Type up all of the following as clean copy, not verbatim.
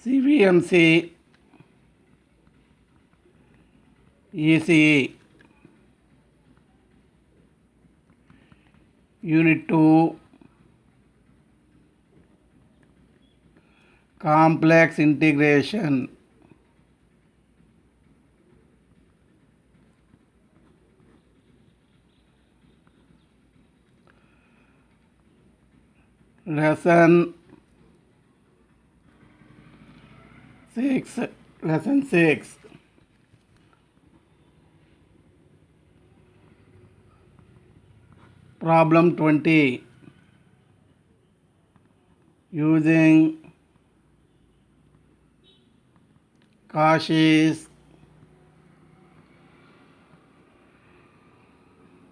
CVMC, ECE, Unit 2, Complex Integration. Lesson 6. Problem 20. Using Cauchy's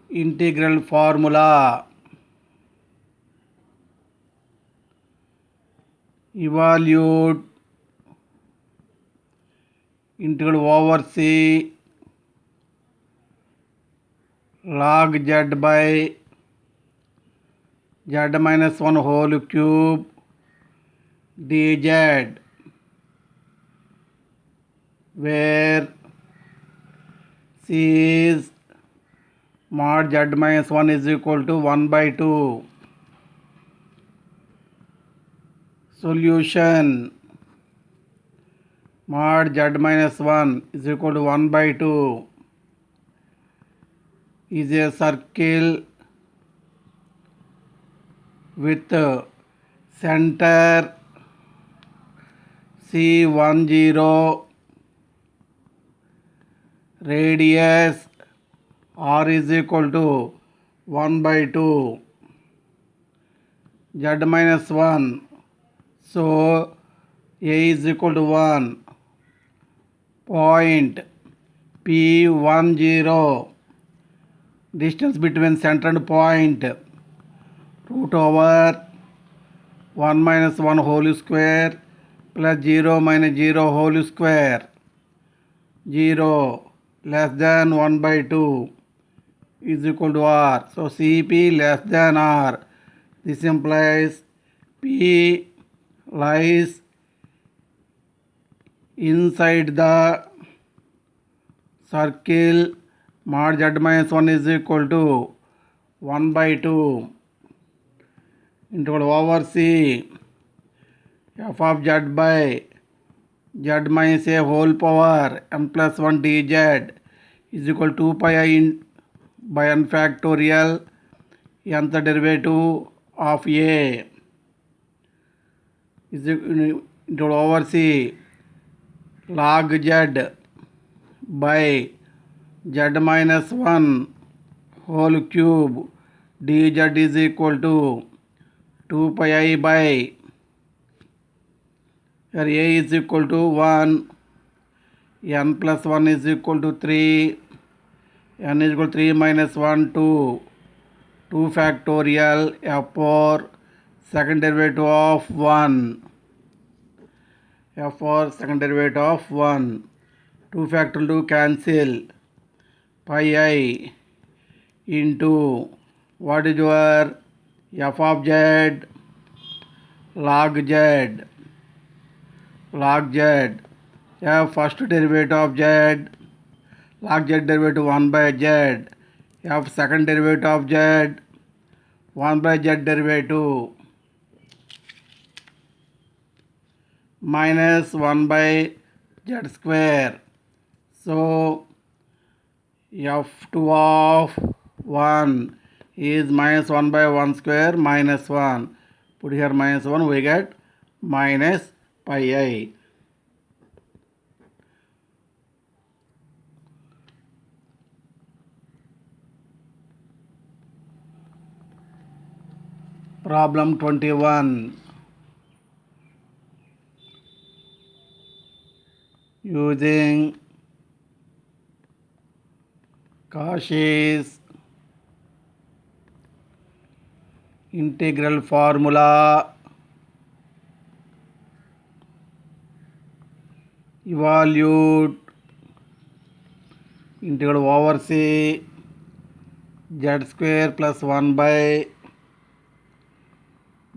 integral formula, evaluate integral over C log z by z minus 1 whole cube dz, where C is mod z minus 1 is equal to 1 by 2. Solution: mod z minus 1 is equal to 1 by 2 is a circle with center C10, radius r is equal to 1 by 2, z minus 1, so a is equal to 1, point P10, distance between center and point, root over 1 minus 1 whole square plus 0 minus 0 whole square, 0 less than 1 by 2 is equal to r. So CP less than r. This implies P lies inside the circle mod z minus 1 is equal to 1 by 2 integral over C f of z by z minus a whole power n plus 1 dz is equal to 2 pi I by n factorial nth derivative of a is integral over C log z by z minus 1 whole cube dz is equal to 2 pi I by, where a is equal to 1, n plus 1 is equal to 3, n is equal to 3 minus 1, 2 factorial f4 second derivative of 1, f4 second derivative of 1, 2 factorial to cancel, pi I into what is your f of z log z, f first derivative of z log z derivative 1 by z, f second derivative of z 1 by z derivative minus 1 by z square. So f2 of 1 is minus 1 by 1 square minus 1. Put here minus 1, we get minus pi I. Problem 21. Using Cauchy's integral formula, evaluate integral over C z square plus 1 by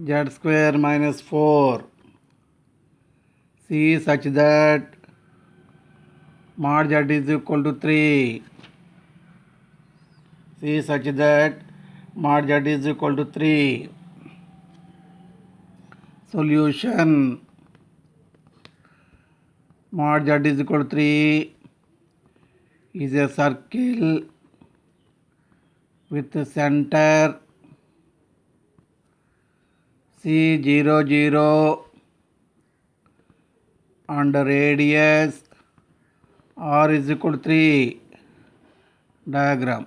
z square minus 4 C such that mod z is equal to 3. C such that mod z is equal to 3. Solution. Mod z is equal to 3 is a circle with the center C 0 0 and radius r is equal to 3. Diagram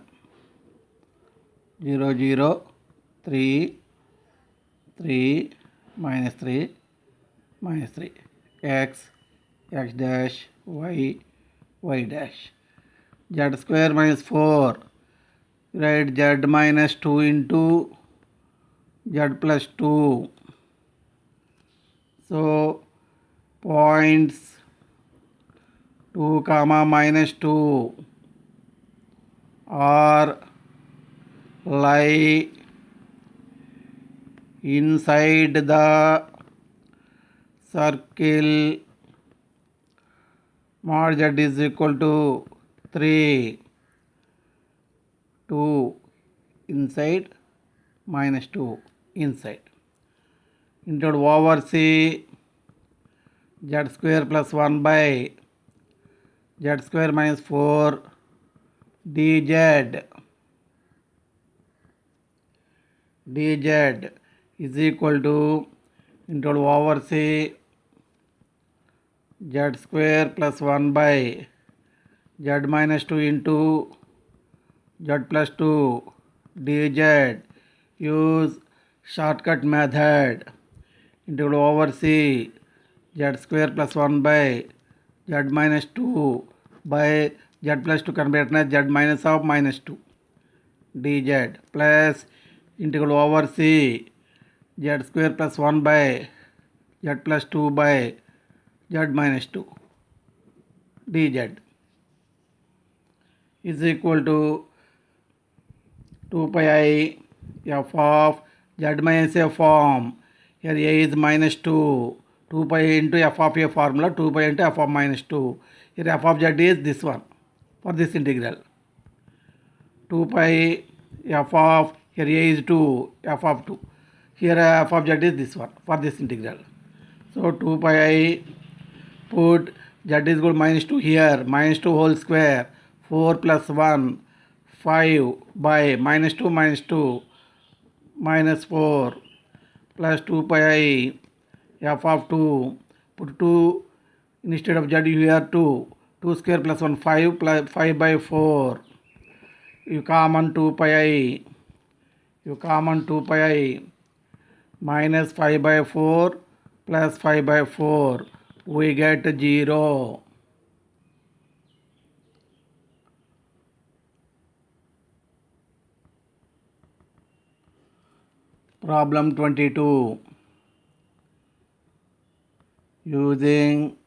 0 0 3 3 minus 3 minus 3 x x dash y y dash z square minus 4. Write z minus 2 into z plus 2. So points 2 comma minus 2 are lie inside the circle mod z is equal to 3. 2 inside minus 2 inside. Into over C z square plus 1 by z square minus 4 dz. dz is equal to into over C z square plus 1 by z minus 2 into z plus 2 dz. Use shortcut method. Into over C z square plus 1 by z minus 2 by z plus 2 can be written as z minus of minus 2 dz plus integral over C z square plus 1 by z plus 2 by z minus 2 dz is equal to 2 pi I f of z minus a form. Here a is minus 2. 2 pi into f of a formula, 2 pi into f of minus 2. Here f of z is this one for this integral. 2 pi f of, here a is 2, f of 2. Here f of z is this one for this integral. So 2 pi I put z is equal to minus 2 here, minus 2 whole square, 4 plus 1, 5 by minus 2 minus 4 plus 2 pi I f of 2, put 2 instead of z here 2, 2 square plus 1 5 plus 5 by 4, you common 2 pi I, you common 2 pi I minus 5 by 4 plus 5 by 4, we get 0. Problem 22. Using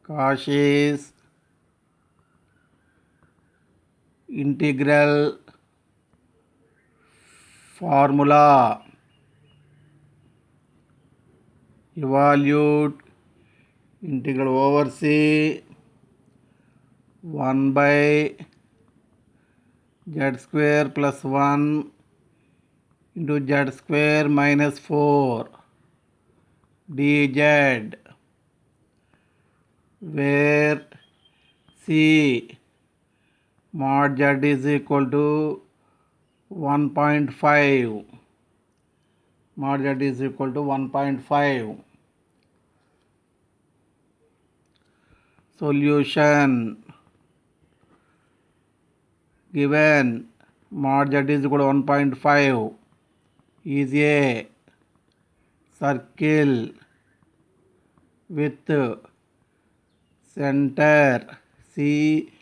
Cauchy's integral formula, evaluate integral over C 1 by z square plus 1 into z square minus 4 dz, where C mod z is equal to 1.5. Mod z is equal to 1.5. Solution. Given mod z is equal to 1.5 is a circle with center C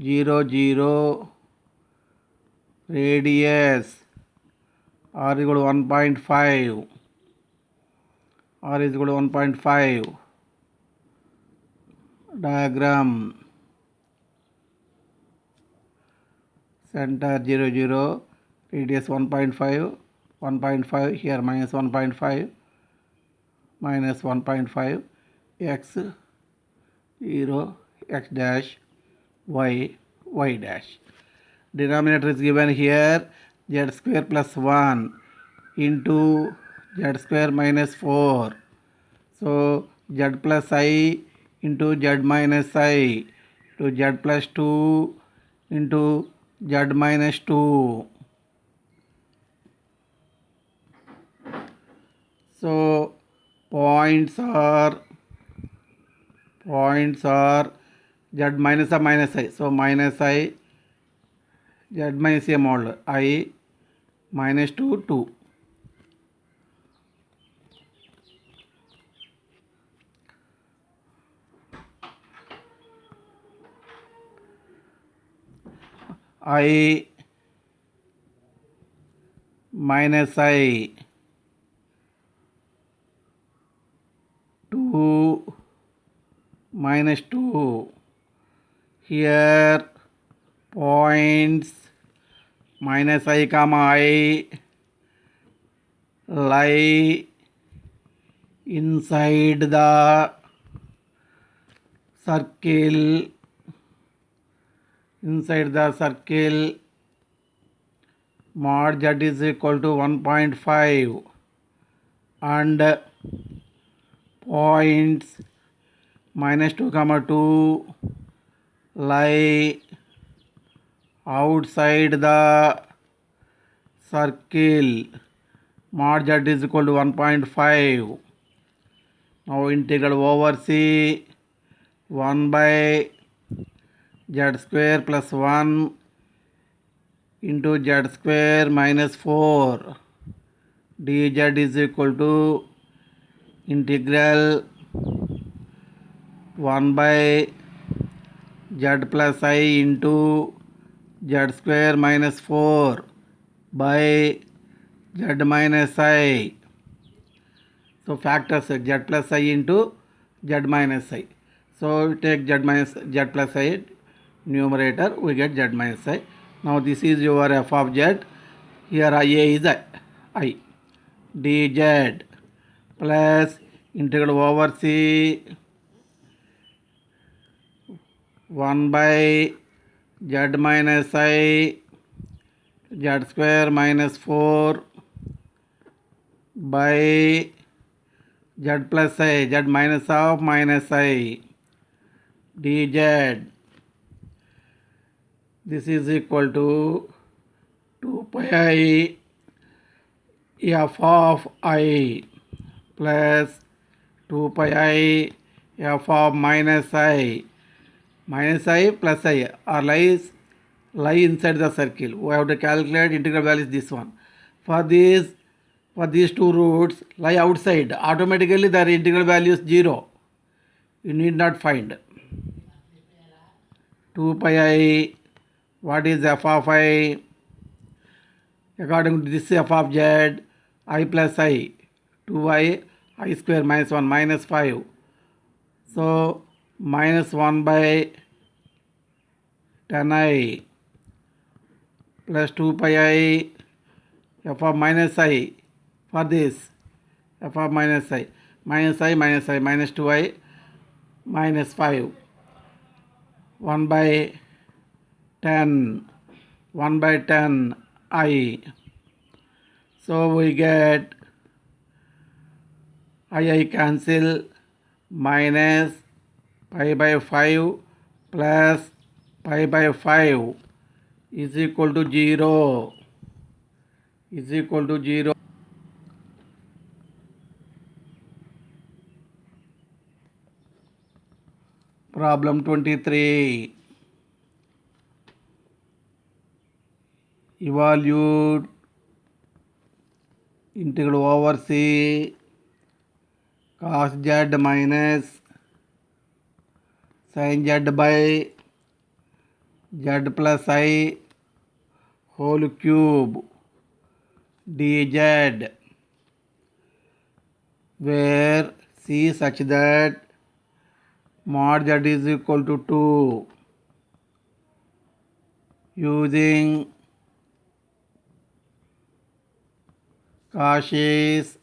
0 0, radius r is equal to 1.5, r is equal to 1.5. Diagram center 0 0, radius 1.5, 1.5 here minus 1.5, minus 1.5 x 0 x dash y y dash. Denominator is given here z square plus 1 into z square minus 4. So z plus I into z minus I to z plus 2 into z minus 2. So points are z minus or minus I. So minus I, z minus a model I minus 2 2. I minus I 2 minus 2. Here points minus I comma I lie inside the circle. Inside the circle mod z is equal to 1.5 and points minus 2 comma 2 lie outside the circle mod z is equal to 1.5. Now integral over c 1 by z square plus 1 into z square minus 4 dz is equal to integral 1 by z plus I into z square minus 4 by z minus I. So factors z plus I into z minus I. So take z plus I numerator, we get z minus I. Now this is your f of z. Here IA is I. dz plus integral over c 1 by z minus I z square minus 4 by z plus I z minus of minus I dz. This is equal to 2 pi I f of I plus 2 pi I f of minus I. Minus I plus I are lie inside the circle. We have to calculate integral value is this one. For these two roots lie outside. Automatically their integral value is 0. You need not find. 2 pi I, what is f of I? According to this f of z, I plus I, 2I, I square minus 1 minus 5. So minus 1 by 10I plus 2 pi I f of minus I. For this f of minus I minus 2I minus 5 1 by 10 I. So we get I cancel minus pi by 5 plus pi by 5 is equal to 0. Problem 23. Evaluate integral over c cos z minus sin z by z plus I whole cube dz, where c such that mod z is equal to 2, using Cauchy's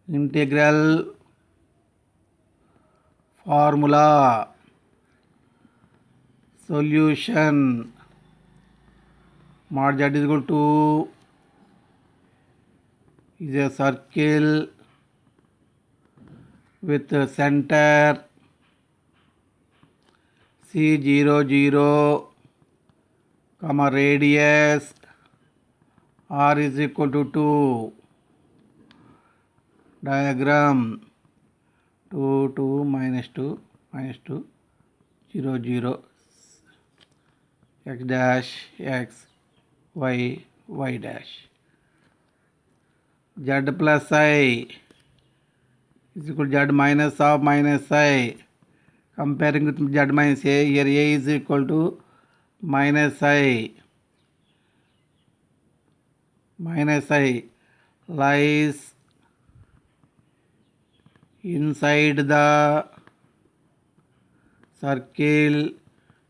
integral formula solution mod z is equal to is a circle with center C00 comma radius r is equal to 2. Diagram 2 2 minus 2 minus 2 0 0 x dash x y y dash z plus I is equal to z minus of minus I. Comparing with z minus a, here a is equal to minus I. Minus I lies inside the circle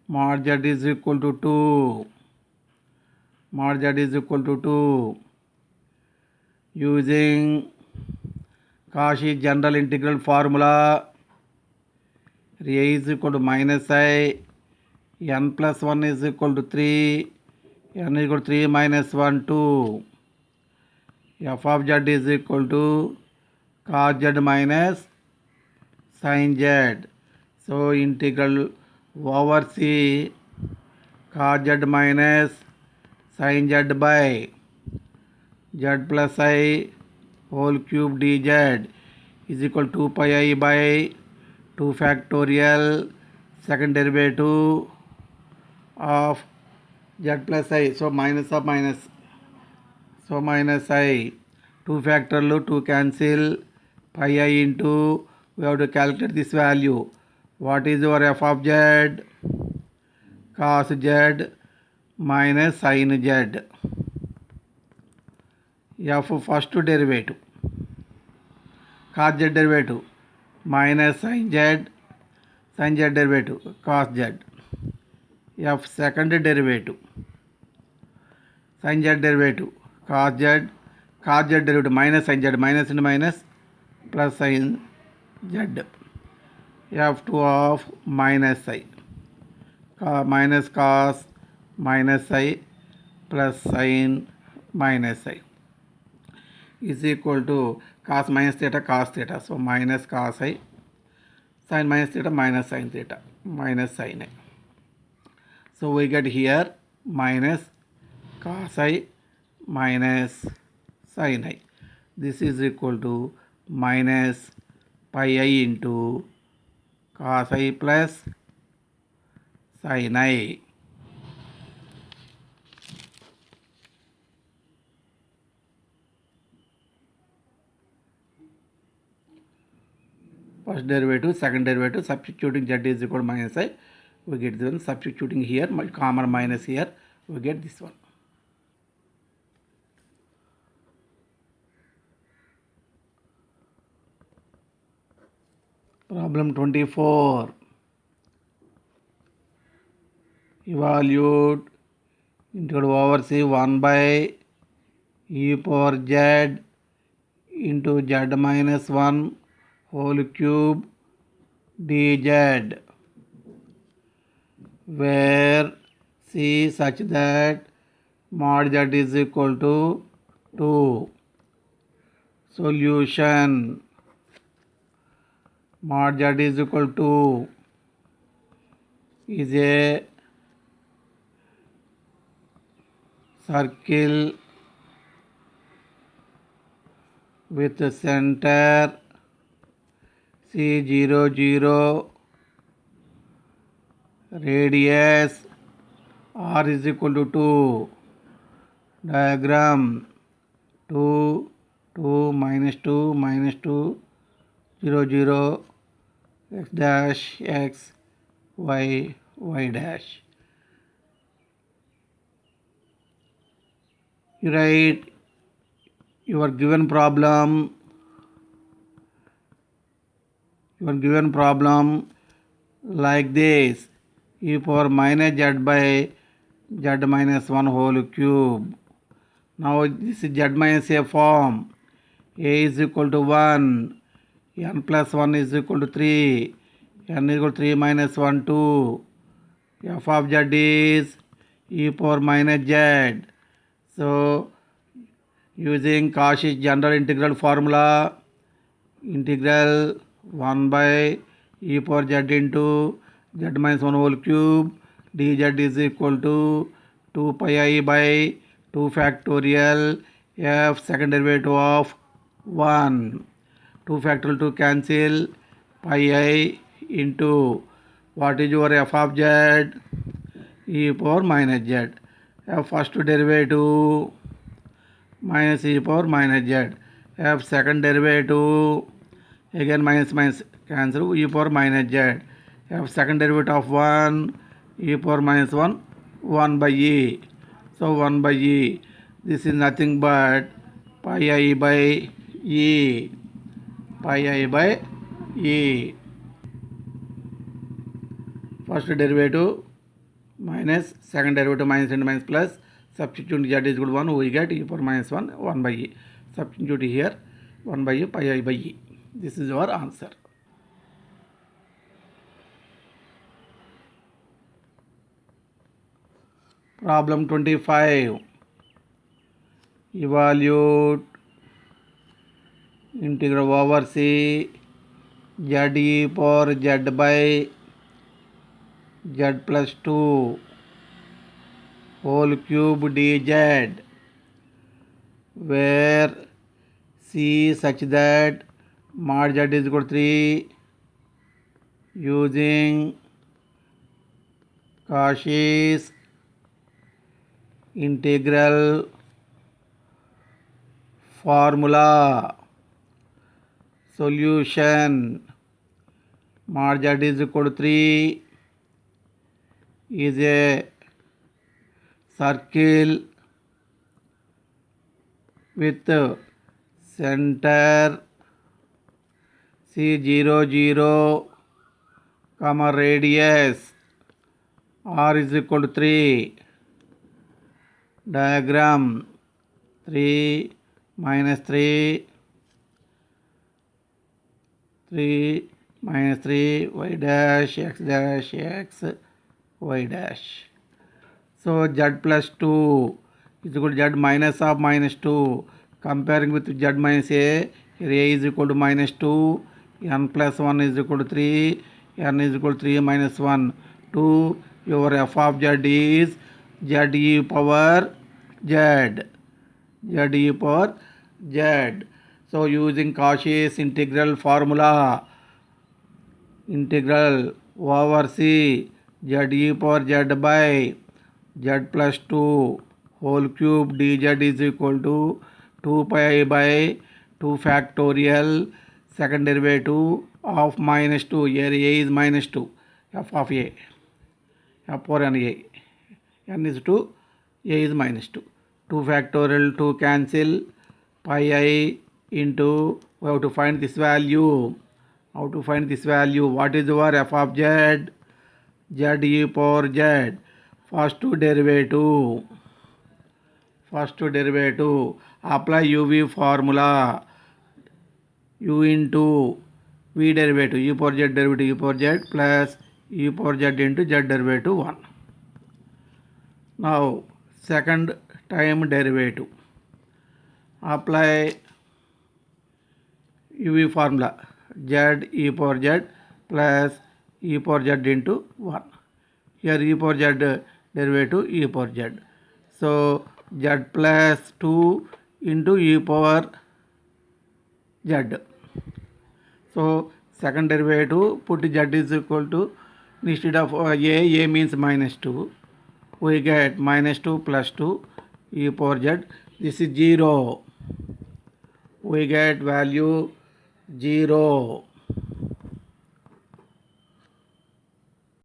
mod z is equal to 2. Mod z is equal to 2. Using Cauchy general integral formula, a is equal to minus I, n plus 1 is equal to 3, n is equal to 3 minus 1, 2. F of z is equal to cos z minus sin z. So integral over c cos z minus sin z by z plus I whole cube dz is equal to 2 pi I by 2 factorial second derivative of z plus I. So minus of minus. So minus I 2 factorial 2 cancel pi I into we have to calculate this value. What is your f of z? Cos z minus sin z. F first derivative cos z derivative minus sin z derivative cos z. F second derivative sin z derivative cos z derivative minus sin z minus into minus plus sin z. F2 of minus I minus cos minus I plus sin minus I is equal to cos minus theta cos theta. So minus cos I sin minus theta minus sin theta minus sin I. So we get here minus cos I minus sin I. This is equal to minus pi I into cos I plus sin I. First derivative, second derivative, substituting z is equal to minus I, we get this one. Substituting here, common minus here, we get this one. Problem 24. Evaluate integral over c 1 by e power z into z minus 1 whole cube dz, where c such that mod z is equal to 2. Solution mod z is equal to is a circle with the center C00, radius r is equal to 2. Diagram 2 2 minus 2 minus 2 0 0 x dash x y y dash. You write your given problem like this: e power minus z by z minus 1 whole cube. Now this is z minus a form. A is equal to 1, n plus 1 is equal to 3, n is equal to 3 minus 1, 2. F of z is e power minus z. So, using Cauchy's general integral formula, integral 1 by e power z into z minus 1 whole cube dz is equal to 2 pi I by 2 factorial f second derivative of 1. 2 factorial to cancel, pi I into what is your f of z? E power minus z. F first derivative minus e power minus z. F second derivative again minus cancel e power minus z. F second derivative of 1 e power minus 1 1 by e. So 1 by e. This is nothing but pi I by e. Pi I by e. First derivative minus second derivative minus and minus plus. Substitute z is equal to 1. We get e power minus 1 1 by e. Substitute here 1 by e pi I by e. This is our answer. Problem 25. Evaluate integral over c z e power z by z plus 2 whole cube dz, where c is such that mod z is equal to 3 using Cauchy's integral formula. Solution: mod z is equal to 3 is a circle with center C0 0, comma radius r is equal to 3. Diagram: 3 minus 3 minus 3 y dash x y dash. So z plus 2 is equal to z minus of minus 2. Comparing with z minus a, here a is equal to minus 2, n plus 1 is equal to 3, n is equal to 3 minus 1, 2. Your f of z is z e power z. Z e power z. So using Cauchy's integral formula, integral over c z e power z by z plus 2 whole cube dz is equal to 2 pi I by 2 factorial second derivative of minus 2. Here a is minus 2. F of a. F for n a. N is 2. A is minus 2. 2 factorial to cancel, pi I into, we have to find this value. How to find this value? What is our f of z? Z e power z. First derivative. First derivative. Apply uv formula. U into v derivative, e power z derivative, e power z plus e power z into z derivative 1. Now second time derivative. Apply uv formula, z e power z plus e power z into 1. Here e power z derivative e power z. So z plus 2 into e power z. So second derivative, put z is equal to, instead of a means minus 2. We get minus 2 plus 2 e power z. This is 0. We get value 0.